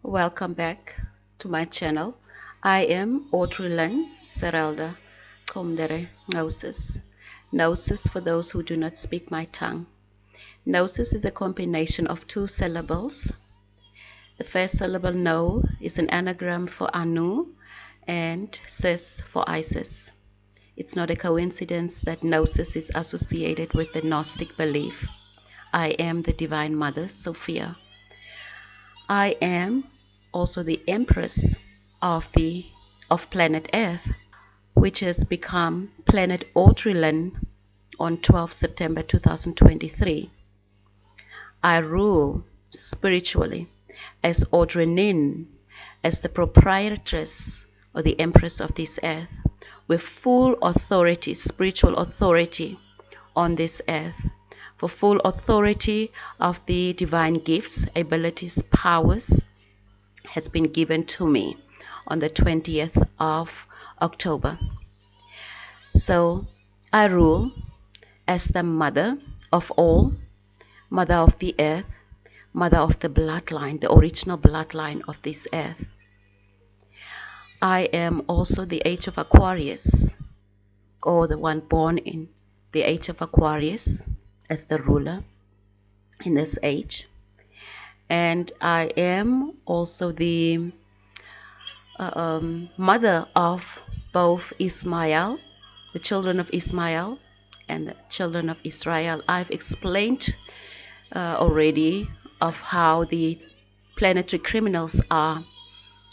Welcome back to my channel. I am Audrylin, Zerilda, KOMTERE, Nauses. Nauses for those who do not speak my tongue. Nauses is a combination of two syllables. The first syllable no is an anagram for Anu and sis for Isis. It's not a coincidence that Nauses is associated with the Gnostic belief. I am the Divine Mother, Sophia. I am also the Empress of planet Earth, which has become planet Audrylin on 12 September 2023. I rule spiritually as Audrylin, as the proprietress or the Empress of this earth, with full authority, spiritual authority on this earth, for full authority of the divine gifts, abilities, powers has been given to me on the 20th of October. So I rule as the mother of all, mother of the earth, mother of the bloodline, the original bloodline of this earth. I am also the age of Aquarius, or the one born in the age of Aquarius as the ruler in this age. And I am also the mother of both Ismail, the children of Ismail, and the children of Israel. I've explained already of how the planetary criminals are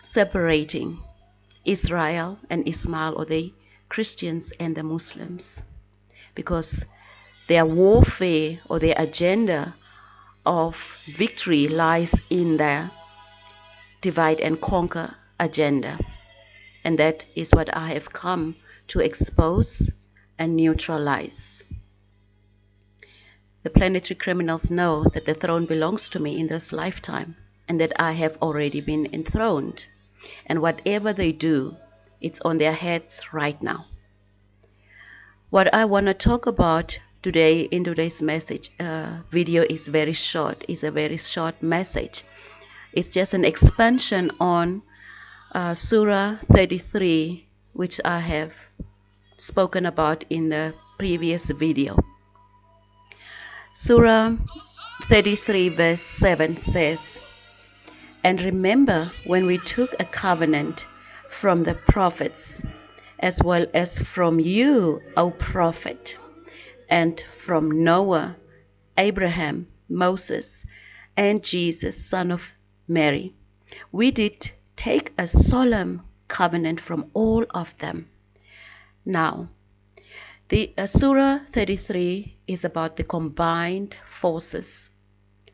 separating Israel and Ismail, or the Christians and the Muslims, because their warfare or their agenda of victory lies in their divide and conquer agenda. And that is what I have come to expose and neutralize. The planetary criminals know that the throne belongs to me in this lifetime, and that I have already been enthroned. And whatever they do, it's on their heads right now. What I want to talk about today in today's message video is very short. It's a very short message. It's just an expansion on Surah 33, which I have spoken about in the previous video. Surah 33 verse 7 says, "And remember when we took a covenant from the prophets, as well as from you, O prophet, and from Noah, Abraham, Moses, and Jesus, son of Mary. We did take a solemn covenant from all of them." Now, the Surah 33 is about the combined forces,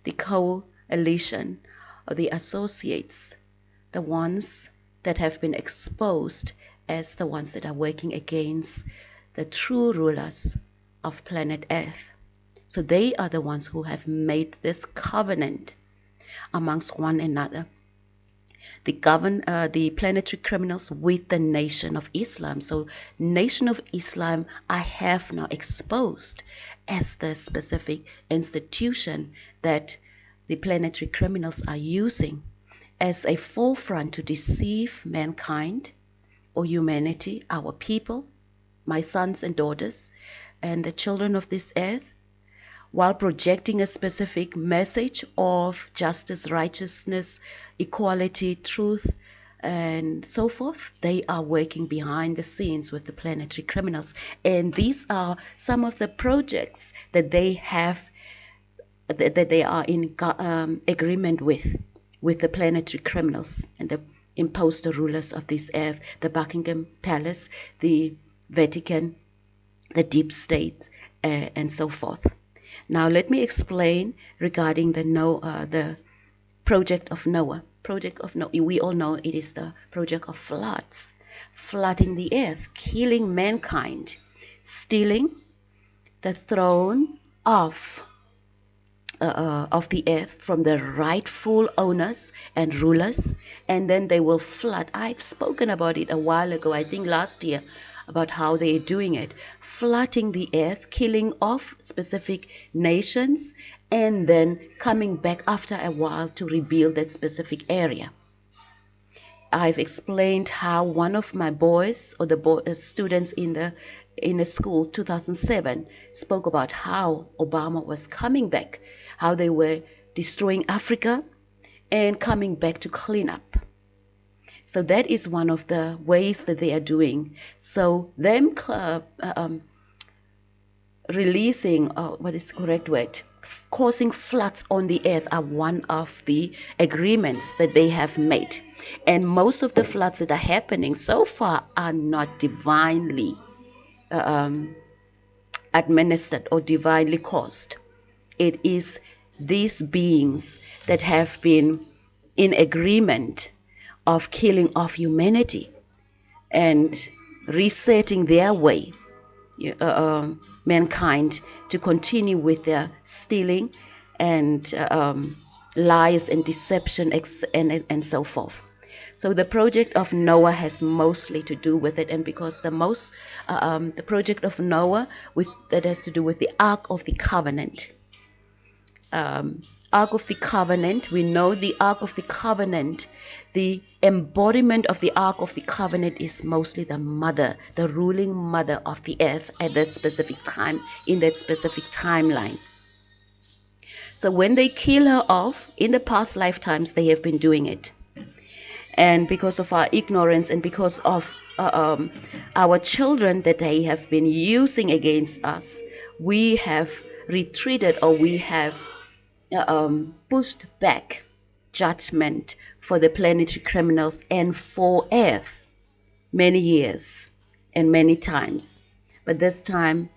the coalition, or the associates, the ones that have been exposed as the ones that are working against the true rulers of planet Earth. So they are the ones who have made this covenant amongst one another. The planetary criminals with the Nation of Islam. So Nation of Islam I have now exposed as the specific institution that the planetary criminals are using as a forefront to deceive mankind or humanity, our people, my sons and daughters, and the children of this earth, while projecting a specific message of justice, righteousness, equality, truth, and so forth. They are working behind the scenes with the planetary criminals. And these are some of the projects that they have, that they are in agreement with the planetary criminals and the impostor rulers of this earth, the Buckingham Palace, the Vatican, the deep state, and so forth. Now let me explain regarding the project of Noah. Project of Noah, we all know it is the project of floods, flooding the earth, killing mankind, stealing the throne of the earth from the rightful owners and rulers, and then they will flood. I've spoken about it a while ago, I think last year, about how they're doing it, flooding the earth, killing off specific nations, and then coming back after a while to rebuild that specific area. I've explained how one of my boys, or the students in the school 2007, spoke about how Obama was coming back, how they were destroying Africa and coming back to clean up. So that is one of the ways that they are doing. So them releasing, what is the correct word, causing floods on the earth are one of the agreements that they have made. And most of the floods that are happening so far are not divinely administered or divinely caused. It is these beings that have been in agreement of killing off humanity and resetting their way, mankind, to continue with their stealing and lies and deception and so forth. So the project of Noah has mostly to do with it, and because the project of Noah that has to do with the Ark of the Covenant. Ark of the Covenant, we know the Ark of the Covenant, the embodiment of the Ark of the Covenant is mostly the mother, the ruling mother of the earth at that specific time, in that specific timeline. So when they kill her off, in the past lifetimes, they have been doing it. And because of our ignorance and because of our children that they have been using against us, we have retreated, or we have pushed back judgment for the planetary criminals and for earth many years and many times. But this time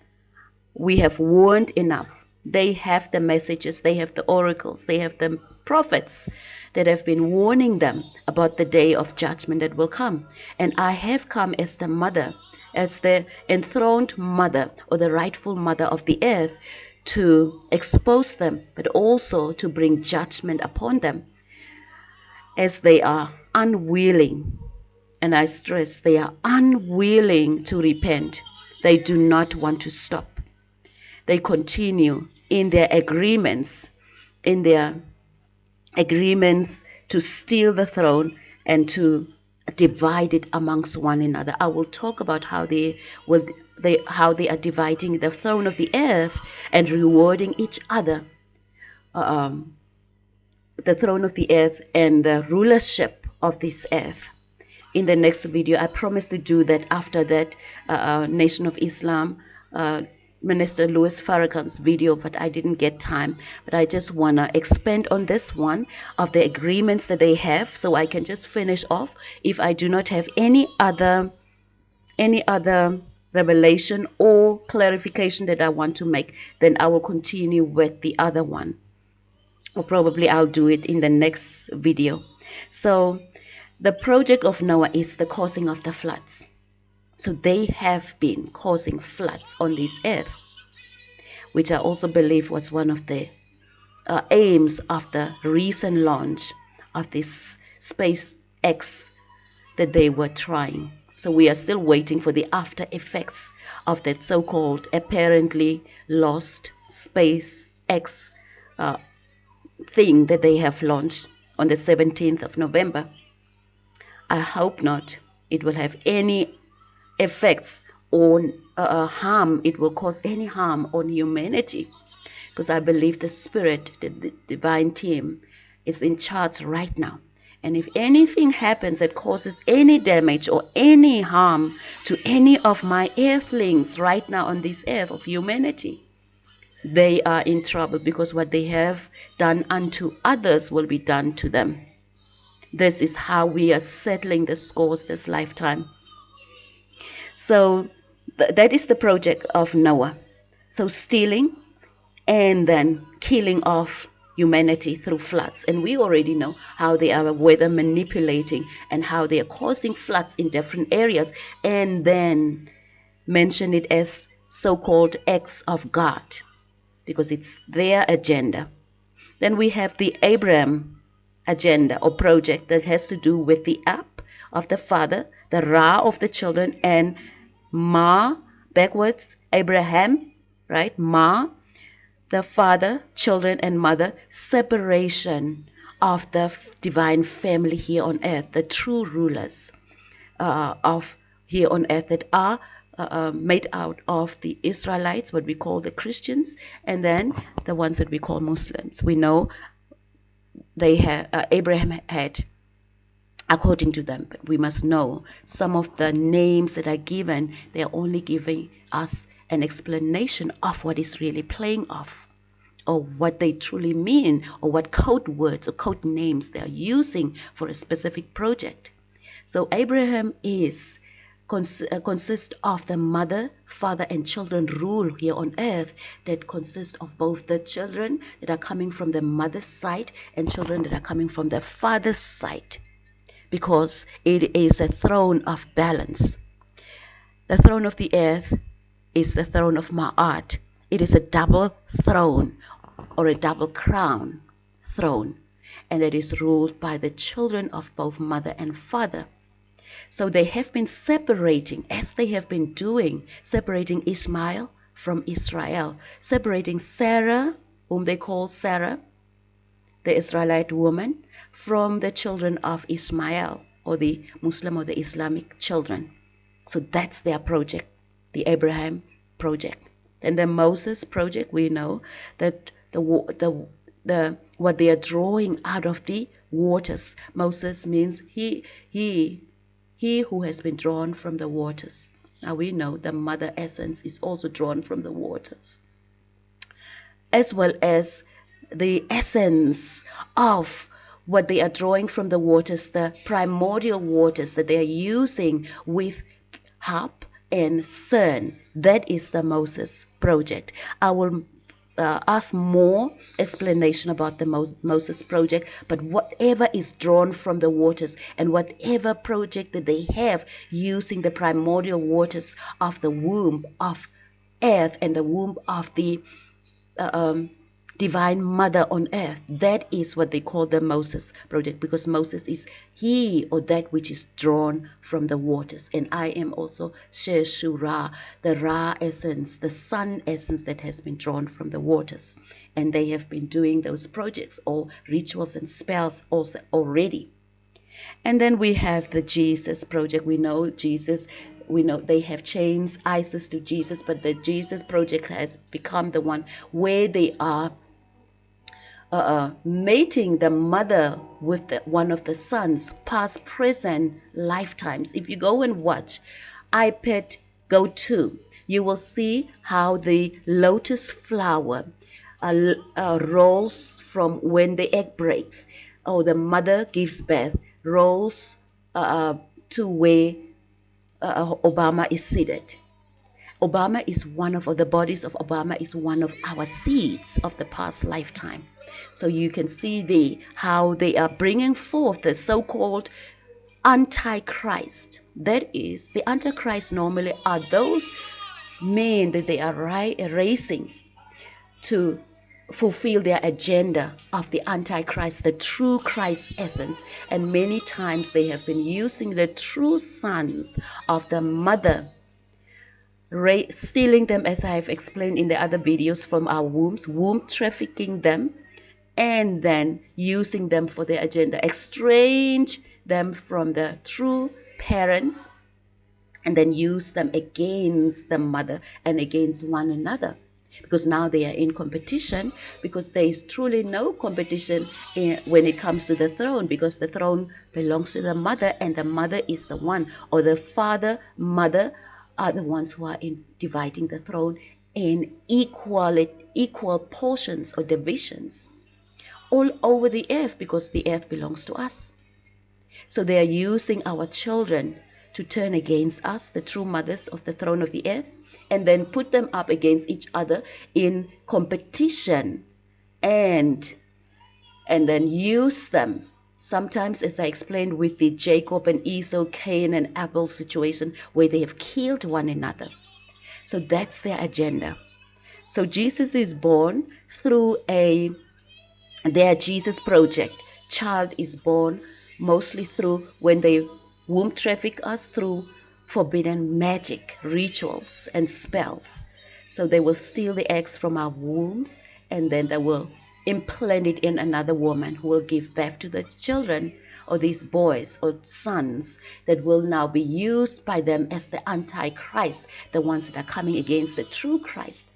we have warned enough. They have the messages, they have the oracles, they have the prophets that have been warning them about the day of judgment that will come. And I have come as the mother, as the enthroned mother, or the rightful mother of the earth, to expose them, but also to bring judgment upon them, as they are unwilling. And I stress, they are unwilling to repent. They do not want to stop. They continue in their agreements, to steal the throne and to divide it amongst one another. I will talk about how they are dividing the throne of the earth and rewarding each other, the throne of the earth and the rulership of this earth. In the next video, I promise to do that. After that, Nation of Islam, Minister Louis Farrakhan's video, but I didn't get time. But I just want to expand on this one of the agreements that they have, so I can just finish off. If I do not have any other revelation or clarification that I want to make, then I will continue with the other one, or probably I'll do it in the next video. So the project of Noah is the causing of the floods. So they have been causing floods on this earth, which I also believe was one of the aims of the recent launch of this SpaceX that they were trying. So we are still waiting for the after effects of that so-called apparently lost SpaceX thing that they have launched on the 17th of November. I hope not. It will have any effects on harm. It will cause any harm on humanity, because I believe the spirit, the divine team, is in charge right now. And if anything happens that causes any damage or any harm to any of my earthlings right now on this earth of humanity, they are in trouble, because what they have done unto others will be done to them. This is how we are settling the scores this lifetime. So that is the project of Noah. So stealing and then killing off humanity through floods. And we already know how they are weather manipulating and how they are causing floods in different areas, and then mention it as so-called acts of God, because it's their agenda. Then we have the Abraham agenda or project that has to do with the Ab of the father, the Ra of the children, and Ma, backwards, Abraham, right? Ma, the father, children, and mother, separation of the divine family here on earth, the true rulers of here on earth that are made out of the Israelites, what we call the Christians, and then the ones that we call Muslims. We know they have Abraham had, according to them, but we must know some of the names that are given, they are only giving us an explanation of what is really playing off, or what they truly mean, or what code words or code names they are using for a specific project. So Abraham is consists of the mother, father, and children rule here on earth that consists of both the children that are coming from the mother's side and children that are coming from the father's side, because it is a throne of balance. The throne of the earth is the throne of Ma'at. It is a double throne or a double crown throne, and it is ruled by the children of both mother and father. So they have been separating, as they have been doing, separating Ishmael from Israel, separating Sarah, whom they call Sarah, the Israelite woman, from the children of Ishmael, or the Muslim or the Islamic children. So that's their project, the Abraham project. And the Moses project, we know that what they are drawing out of the waters. Moses means he who has been drawn from the waters. Now we know the mother essence is also drawn from the waters, as well as the essence of what they are drawing from the waters, the primordial waters that they are using with Hap and CERN. That is the Moses project. I will ask more explanation about the Moses project, but whatever is drawn from the waters and whatever project that they have using the primordial waters of the womb of earth and the womb of the divine mother on earth, that is what they call the Moses project, because Moses is he or that which is drawn from the waters. And I am also Surah, the Ra essence, the sun essence that has been drawn from the waters, and they have been doing those projects or rituals and spells also already. And then we have the Jesus project. We know Jesus, we know they have changed ISIS to Jesus, but the Jesus project has become the one where they are mating the mother with one of the sons, past, present lifetimes. If you go and watch iPad Go 2, you will see how the lotus flower rolls from when the egg breaks, or the mother gives birth, rolls to where Obama is seated. Obama is one of the bodies of Obama is one of our seeds of the past lifetime. So you can see how they are bringing forth the so-called Antichrist. That is, the Antichrist normally are those men that they are raising to fulfill their agenda of the Antichrist, the true Christ essence. And many times they have been using the true sons of the mother, stealing them, as I have explained in the other videos, from our wombs, womb trafficking them, and then using them for their agenda, exchange them from the true parents, and then use them against the mother and against one another. Because now they are in competition, because there is truly no competition when it comes to the throne, because the throne belongs to the mother, and the mother is the one, or the father, mother, are the ones who are in dividing the throne in equal portions or divisions all over the earth, because the earth belongs to us. So they are using our children to turn against us, the true mothers of the throne of the earth, and then put them up against each other in competition, and then use them. Sometimes, as I explained, with the Jacob and Esau, Cain and Abel situation, where they have killed one another. So that's their agenda. So Jesus is born through their Jesus project. Child is born mostly through when they womb traffic us through forbidden magic, rituals, and spells. So they will steal the eggs from our wombs, and then they will implant it in another woman who will give birth to these children, or these boys or sons that will now be used by them as the antichrist, the ones that are coming against the true Christ.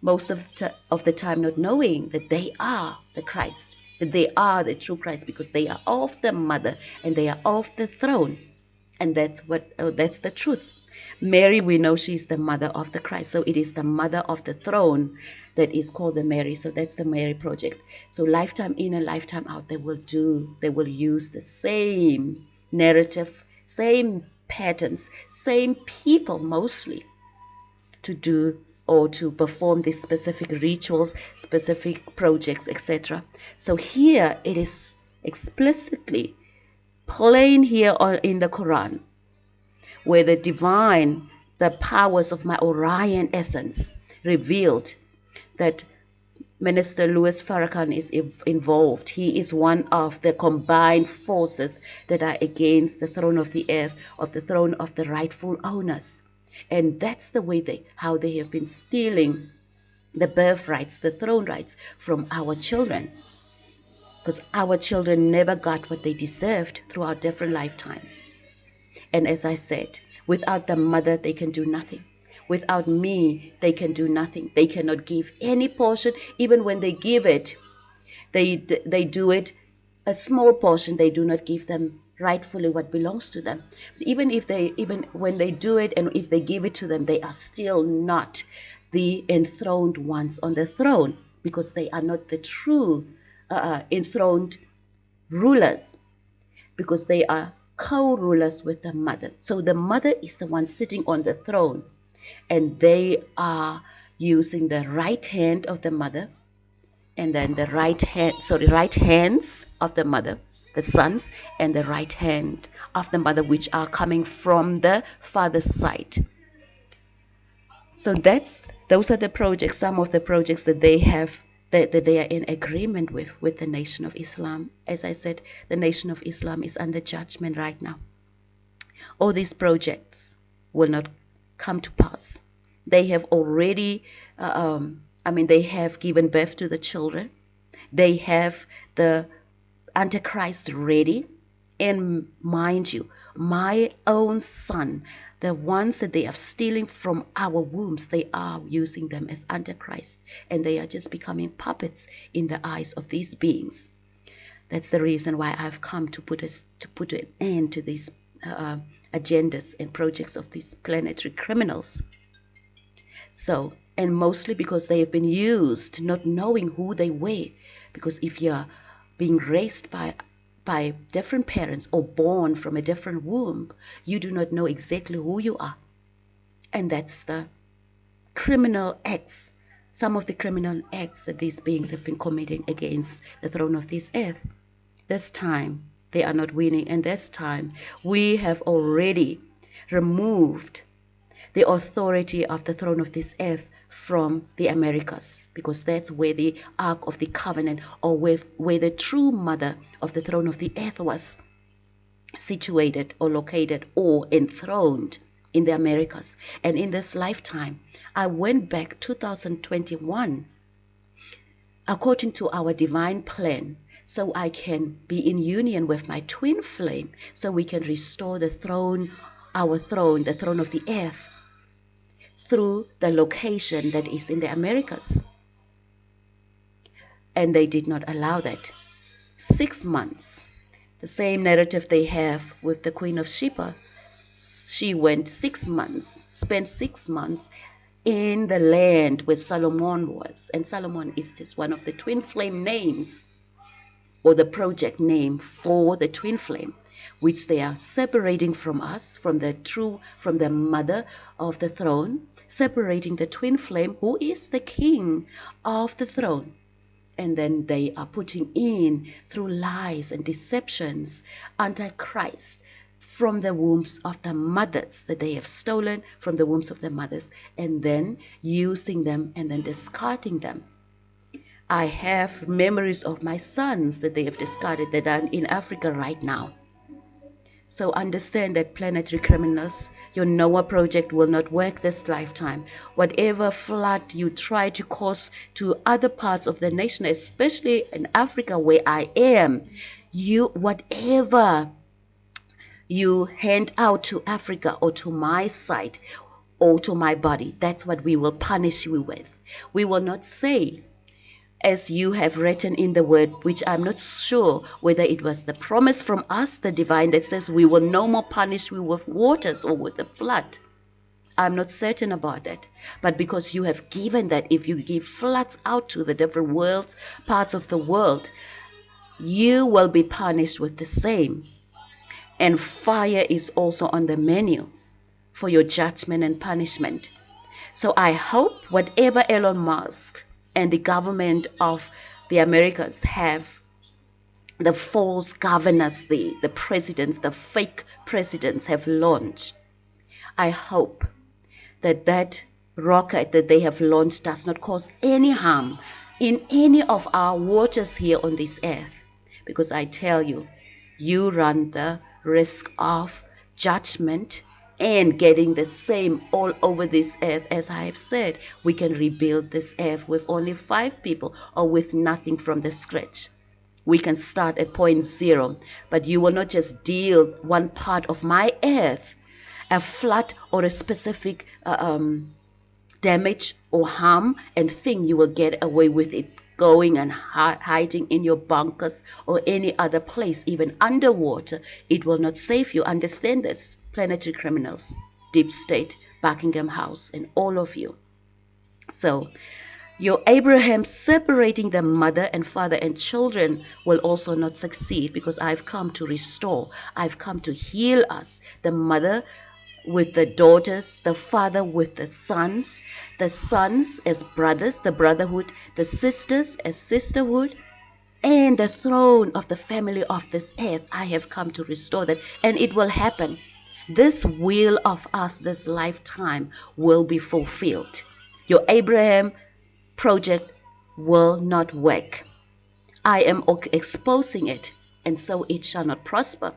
Most of the time not knowing that they are the Christ, that they are the true Christ, because they are of the mother and they are of the throne. And that's the truth. Mary, we know she's the mother of the Christ. So it is the mother of the throne that is called the Mary. So that's the Mary project. So lifetime in and lifetime out, they will use the same narrative, same patterns, same people mostly to do or to perform these specific rituals, specific projects, etc. So here it is explicitly plain here in the Quran, where the powers of my Orion essence revealed that Minister Louis Farrakhan is involved. He is one of the combined forces that are against the throne of the earth, of the throne of the rightful owners. And that's the way how they have been stealing the birthrights, the throne rights from our children. Because our children never got what they deserved throughout different lifetimes. And as I said, without the mother, they can do nothing. Without me, they can do nothing. They cannot give any portion. Even when they give it, they do it a small portion. They do not give them rightfully what belongs to them. Even when they do it, and if they give it to them, they are still not the enthroned ones on the throne, because they are not the true enthroned rulers, because they are co-rulers with the mother. So the mother is the one sitting on the throne, and they are using the right hand of the mother, and then the right hands of the mother, the sons, and the right hand of the mother, which are coming from the father's side. So those are the projects, some of the projects that they have, that they are in agreement with the Nation of Islam. As I said, the Nation of Islam is under judgment right now. All these projects will not come to pass. They have already, they have given birth to the children. They have the Antichrist ready. And mind you, my own son, the ones that they are stealing from our wombs, they are using them as Antichrist, and they are just becoming puppets in the eyes of these beings. That's the reason why I've come to put an end to these agendas and projects of these planetary criminals. So, and mostly because they have been used, not knowing who they were. Because if you're being raised by different parents or born from a different womb, you do not know exactly who you are. And that's the criminal acts, some of the criminal acts that these beings have been committing against the throne of this earth. This time, they are not winning. And this time, we have already removed the authority of the throne of this earth from the Americas, because that's where the Ark of the Covenant, or where the true mother of the throne of the earth was situated or located or enthroned, in the Americas. And in this lifetime, I went back 2021 according to our divine plan, so I can be in union with my twin flame, so we can restore the throne, the throne of the earth, through the location that is in the Americas. And they did not allow that. 6 months, the same narrative they have with the Queen of Sheba. She went 6 months, spent 6 months in the land where Solomon was. And Solomon is just one of the twin flame names, or the project name for the twin flame, which they are separating from us, from the mother of the throne, separating the twin flame, who is the king of the throne. And then they are putting in, through lies and deceptions, Antichrist from the wombs of the mothers that they have stolen from the wombs of the mothers, and then using them and then discarding them. I have memories of my sons that they have discarded, that are in Africa right now. So understand that, planetary criminals, your Noah project will not work this lifetime. Whatever flood you try to cause to other parts of the nation, especially in Africa where I am, whatever you hand out to Africa or to my side or to my body, that's what we will punish you with. We will not say, as you have written in the word, which I'm not sure whether it was the promise from us, the divine, that says we will no more punish you with waters or with the flood. I'm not certain about that. But because you have given that, if you give floods out to the different worlds, parts of the world, you will be punished with the same. And fire is also on the menu for your judgment and punishment. So I hope whatever Elon Musk and the government of the Americas have, the false governors, the presidents, the fake presidents have launched, I hope that that rocket that they have launched does not cause any harm in any of our waters here on this earth. Because I tell you, you run the risk of judgment and getting the same all over this earth. As I have said, we can rebuild this earth with only 5 people or with nothing from the scratch. We can start at point zero, but you will not just deal one part of my earth, a flood or a specific damage or harm, and think you will get away with it going and hiding in your bunkers or any other place, even underwater. It will not save you. Understand this, planetary criminals, deep state, Buckingham House, and all of you. So your Abraham separating the mother and father and children will also not succeed, because I've come to restore. I've come to heal us. The mother with the daughters, the father with the sons as brothers, the brotherhood, the sisters as sisterhood, and the throne of the family of this earth. I have come to restore that, and it will happen. This will of us, this lifetime, will be fulfilled. Your Abraham project will not work. I am exposing it, and so it shall not prosper,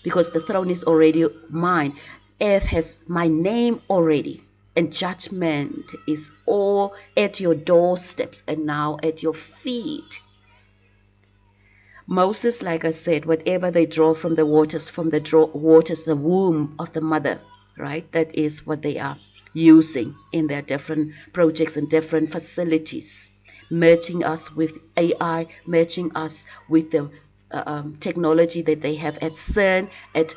because the throne is already mine. Earth has my name already, and judgment is all at your doorsteps and now at your feet. Moses, like I said, whatever they draw from the waters, the womb of the mother, right? That is what they are using in their different projects and different facilities, merging us with AI, merging us with the technology that they have at CERN, at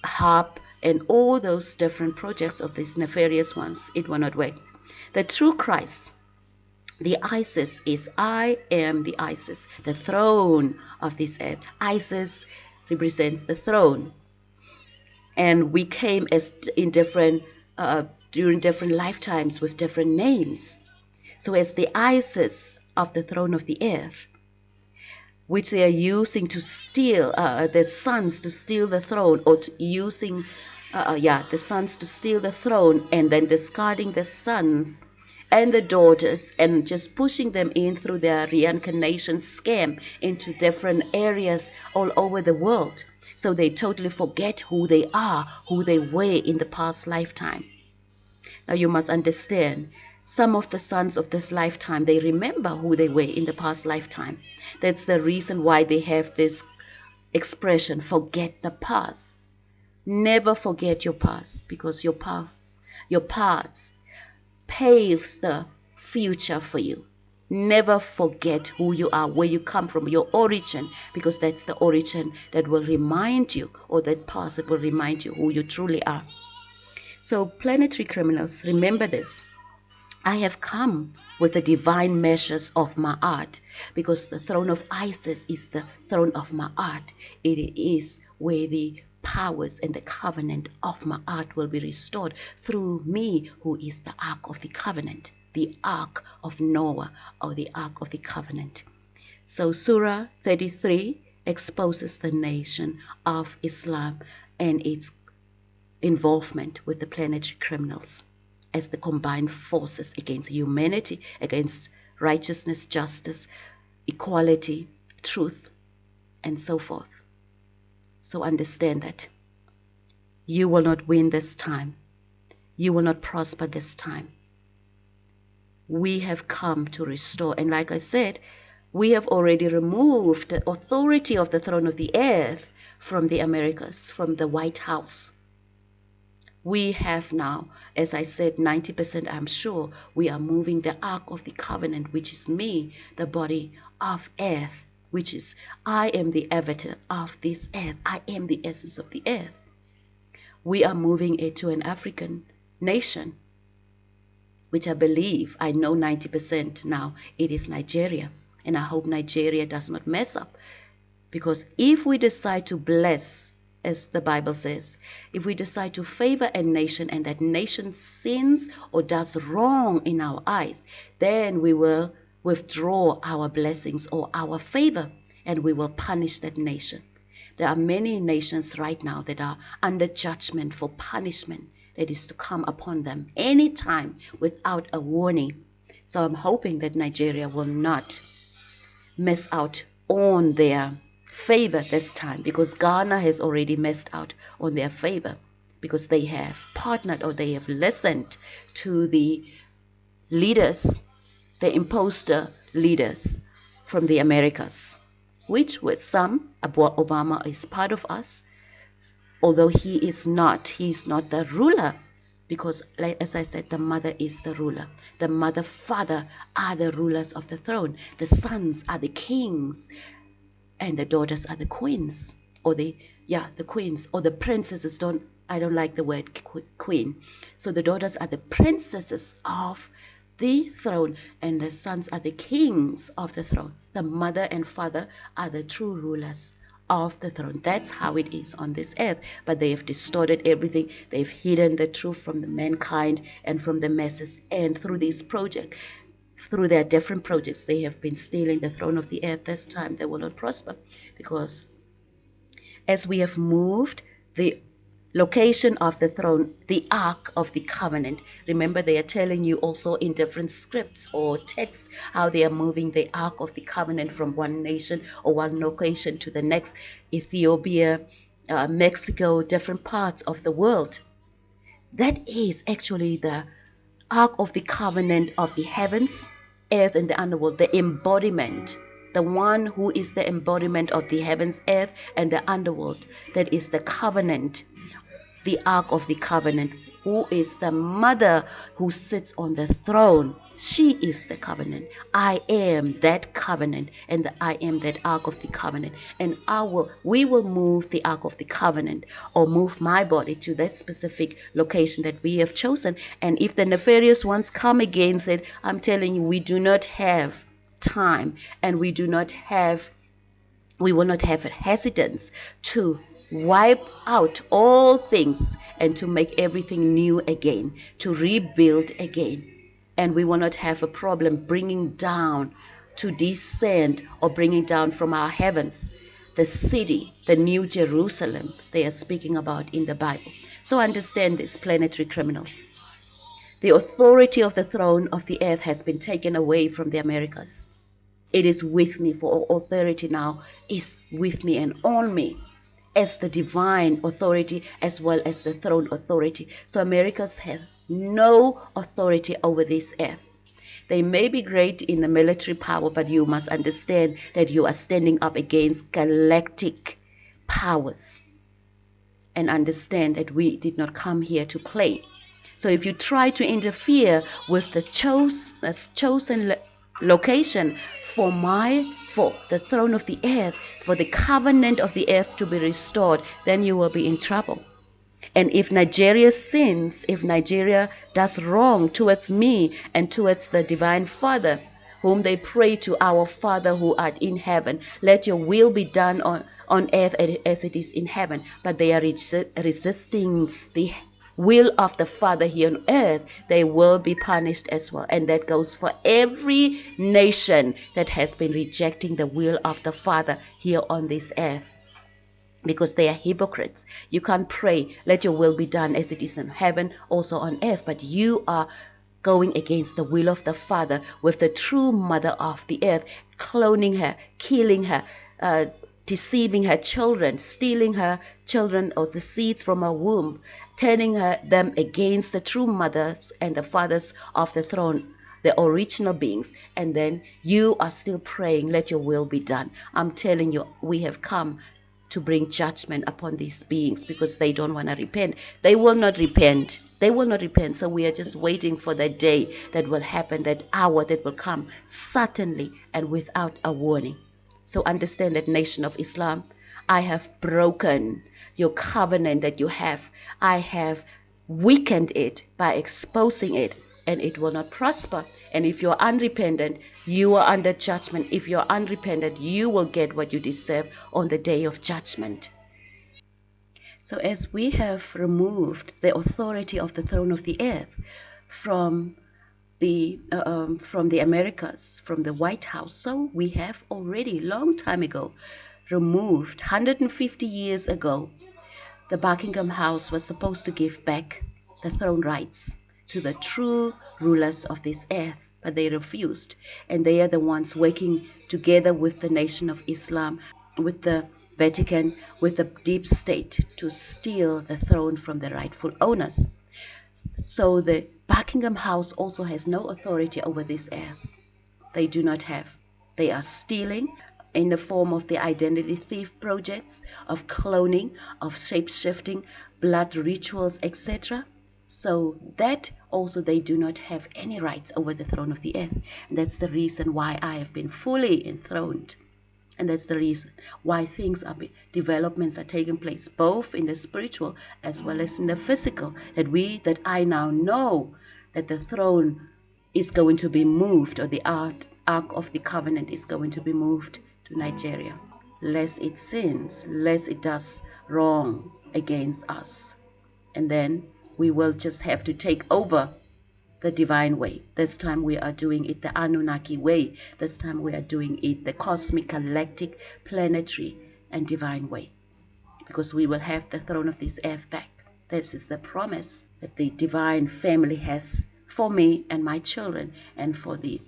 HARP, and all those different projects of these nefarious ones. It will not work. The true Christ, the ISIS, is I am the ISIS, the throne of this earth. ISIS represents the throne. And we came as in different, during different lifetimes with different names. So as the ISIS of the throne of the earth, which they are using to steal the sons to steal the throne, or using the sons to steal the throne, and then discarding the sons and the daughters and just pushing them in through their reincarnation scam into different areas all over the world. So they totally forget who they are, who they were in the past lifetime. Now you must understand, some of the sons of this lifetime, they remember who they were in the past lifetime. That's the reason why they have this expression, forget the past. Never forget your past, because your past paves the future for you. Never forget who you are, where you come from, your origin, because that's the origin that will remind you, or that past that will remind you who you truly are. So planetary criminals, remember this. I have come with the divine measures of Ma'at, because the throne of Isis is the throne of Ma'at. It is where the powers and the covenant of Ma'at will be restored through me, who is the Ark of the Covenant, the Ark of Noah, or the Ark of the Covenant. So Surah 33 exposes the nation of Islam and its involvement with the planetary criminals as the combined forces against humanity, against righteousness, justice, equality, truth, and so forth. So understand that. You will not win this time. You will not prosper this time. We have come to restore. And like I said, we have already removed the authority of the throne of the earth from the Americas, from the White House. We have now, as I said, 90% I'm sure, we are moving the Ark of the Covenant, which is me, the body of earth, which is, I am the avatar of this earth. I am the essence of the earth. We are moving it to an African nation, which I believe, I know 90% now, it is Nigeria. And I hope Nigeria does not mess up. Because if we decide to bless, as the Bible says, if we decide to favor a nation and that nation sins or does wrong in our eyes, then we will withdraw our blessings or our favor and we will punish that nation. There are many nations right now that are under judgment for punishment that is to come upon them anytime without a warning. So I'm hoping that Nigeria will not miss out on their favor this time, because Ghana has already missed out on their favor because they have partnered or they have listened to the leaders, the imposter leaders from the Americas, which with some, Obama is part of us, although he is not the ruler, because like, as I said, the mother is the ruler. The mother, father are the rulers of the throne. The sons are the kings and the daughters are the queens, or the queens, or the princesses. I don't like the word queen. So the daughters are the princesses of the throne and the sons are the kings of the throne. The mother and father are the true rulers of the throne. That's how it is on this earth. But they have distorted everything. They've hidden the truth from the mankind and from the masses. And through this project, through their different projects, they have been stealing the throne of the earth. This time they will not prosper, because as we have moved the location of the throne, the Ark of the Covenant. Remember, they are telling you also in different scripts or texts how they are moving the Ark of the Covenant from one nation or one location to the next. Ethiopia, Mexico, different parts of the world. That is actually the Ark of the Covenant of the heavens, earth, and the underworld, the embodiment. The one who is the embodiment of the heavens, earth, and the underworld. That is the covenant, the Ark of the Covenant, who is the mother who sits on the throne. She is the covenant. I am that covenant, and I am that Ark of the Covenant. And we will move the Ark of the Covenant, or move my body to that specific location that we have chosen. And if the nefarious ones come against it, I'm telling you, we do not have time, and we will not have hesitance to wipe out all things and to make everything new again, to rebuild again. And we will not have a problem bringing down, to descend or bringing down from our heavens, the city, the new Jerusalem they are speaking about in the Bible. So understand this, planetary criminals. The authority of the throne of the earth has been taken away from the Americas. It is with me, for authority now is with me and on me, as the divine authority as well as the throne authority. So Americas have no authority over this earth. They may be great in the military power, but you must understand that you are standing up against galactic powers. And understand that we did not come here to play. So if you try to interfere with the chosen location for the throne of the earth, for the covenant of the earth to be restored, then you will be in trouble. And if Nigeria sins, if Nigeria does wrong towards me and towards the divine Father, whom they pray to, our Father who art in heaven, let your will be done on earth as it is in heaven. But they are resisting the will of the Father here on earth, they will be punished as well. And that goes for every nation that has been rejecting the will of the Father here on this earth, because they are hypocrites. You can't pray, let your will be done as it is in heaven, also on earth, but you are going against the will of the Father with the true mother of the earth, cloning her, killing her, deceiving her children, stealing her children or the seeds from her womb, turning them against the true mothers and the fathers of the throne, the original beings. And then you are still praying, let your will be done. I'm telling you, we have come to bring judgment upon these beings because they don't want to repent. They will not repent. They will not repent. So we are just waiting for that day that will happen, that hour that will come suddenly and without a warning. So understand that, nation of Islam, I have broken your covenant that you have. I have weakened it by exposing it, and it will not prosper. And if you're unrepentant, you are under judgment. If you're unrepentant, you will get what you deserve on the day of judgment. So as we have removed the authority of the throne of the earth from the Americas, from the White House, so we have already long time ago removed, 150 years ago, the Buckingham House was supposed to give back the throne rights to the true rulers of this earth, but they refused. And they are the ones working together with the nation of Islam, with the Vatican, with the deep state to steal the throne from the rightful owners. So the Buckingham House also has no authority over this earth. They do not have. They are stealing in the form of the identity thief projects, of cloning, of shape-shifting, blood rituals, etc. So that also they do not have any rights over the throne of the earth. And that's the reason why I have been fully enthroned. And that's the reason why developments are taking place, both in the spiritual as well as in the physical. That I now know that the throne is going to be moved, or the Ark of the Covenant is going to be moved to Nigeria, lest it sins, lest it does wrong against us. And then we will just have to take over the divine way. This time we are doing it the Anunnaki way. This time we are doing it the cosmic, galactic, planetary, and divine way. Because we will have the throne of this earth back. This is the promise that the divine family has for me and my children, and for the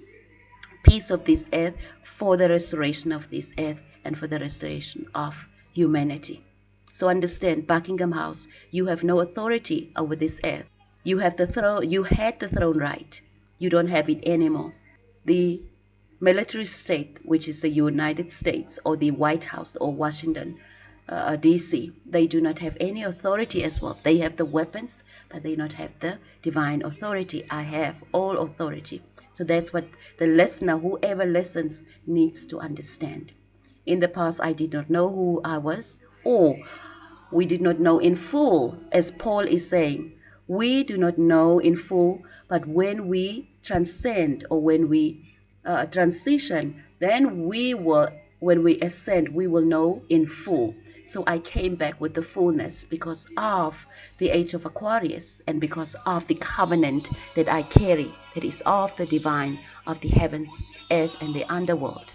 peace of this earth, for the restoration of this earth, and for the restoration of humanity. So understand, Buckingham House, you have no authority over this earth. You have the throne. You had the throne right. You don't have it anymore. The military state, which is the United States or the White House or Washington, D.C., they do not have any authority as well. They have the weapons, but they don't have the divine authority. I have all authority. So that's what the listener, whoever listens, needs to understand. In the past, I did not know who I was, or we did not know in full, as Paul is saying. We do not know in full, but when we transcend, or when we transition, then when we ascend, we will know in full. So I came back with the fullness because of the age of Aquarius, and because of the covenant that I carry, that is of the divine, of the heavens, earth, and the underworld.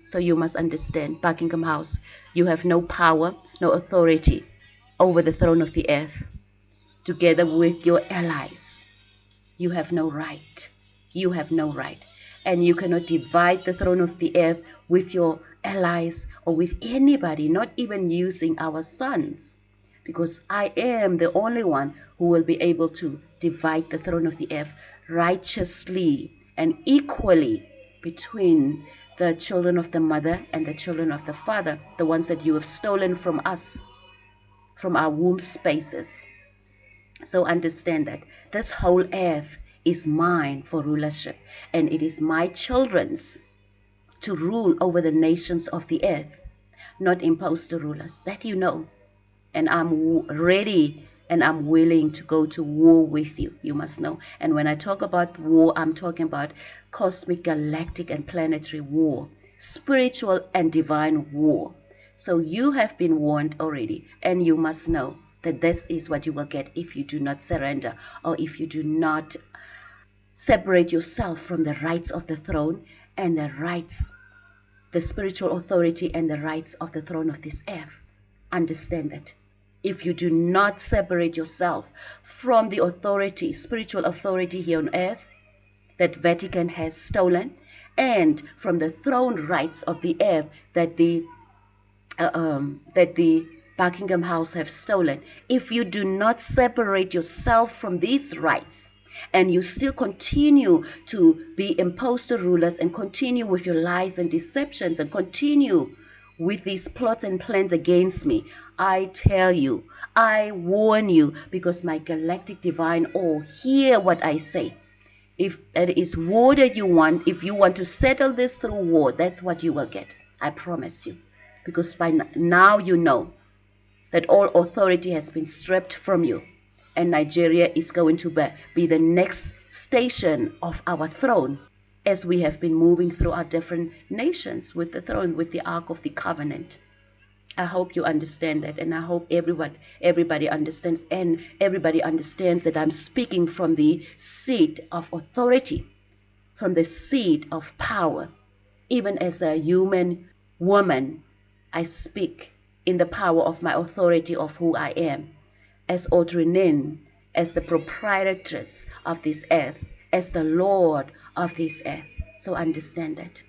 So you must understand, Buckingham House, you have no power, no authority over the throne of the earth. Together with your allies, you have no right. You have no right. And you cannot divide the throne of the earth with your allies or with anybody, not even using our sons. Because I am the only one who will be able to divide the throne of the earth righteously and equally between the children of the mother and the children of the father, the ones that you have stolen from us, from our womb spaces. So understand that this whole earth is mine for rulership, and it is my children's to rule over the nations of the earth, not impose to rulers. That you know. And I'm ready and I'm willing to go to war with you. You must know. And when I talk about war, I'm talking about cosmic, galactic, and planetary war, spiritual and divine war. So you have been warned already, and you must know that this is what you will get if you do not surrender, or if you do not separate yourself from the rights of the throne and the rights, the spiritual authority and the rights of the throne of this earth. Understand that. If you do not separate yourself from the authority, spiritual authority here on earth that Vatican has stolen, and from the throne rights of the earth that the that the Buckingham House have stolen. If you do not separate yourself from these rights, and you still continue to be imposter rulers and continue with your lies and deceptions and continue with these plots and plans against me, I tell you, I warn you, because my galactic divine all hear what I say. If it is war that you want, if you want to settle this through war, that's what you will get. I promise you. Because by now you know that all authority has been stripped from you. And Nigeria is going to be the next station of our throne, as we have been moving through our different nations with the throne, with the Ark of the Covenant. I hope you understand that, and I hope everybody understands, and everybody understands that I'm speaking from the seat of authority, from the seat of power. Even as a human woman, I speak in the power of my authority of who I am, as Audrylin, as the proprietress of this earth, as the Lord of this earth. So understand that.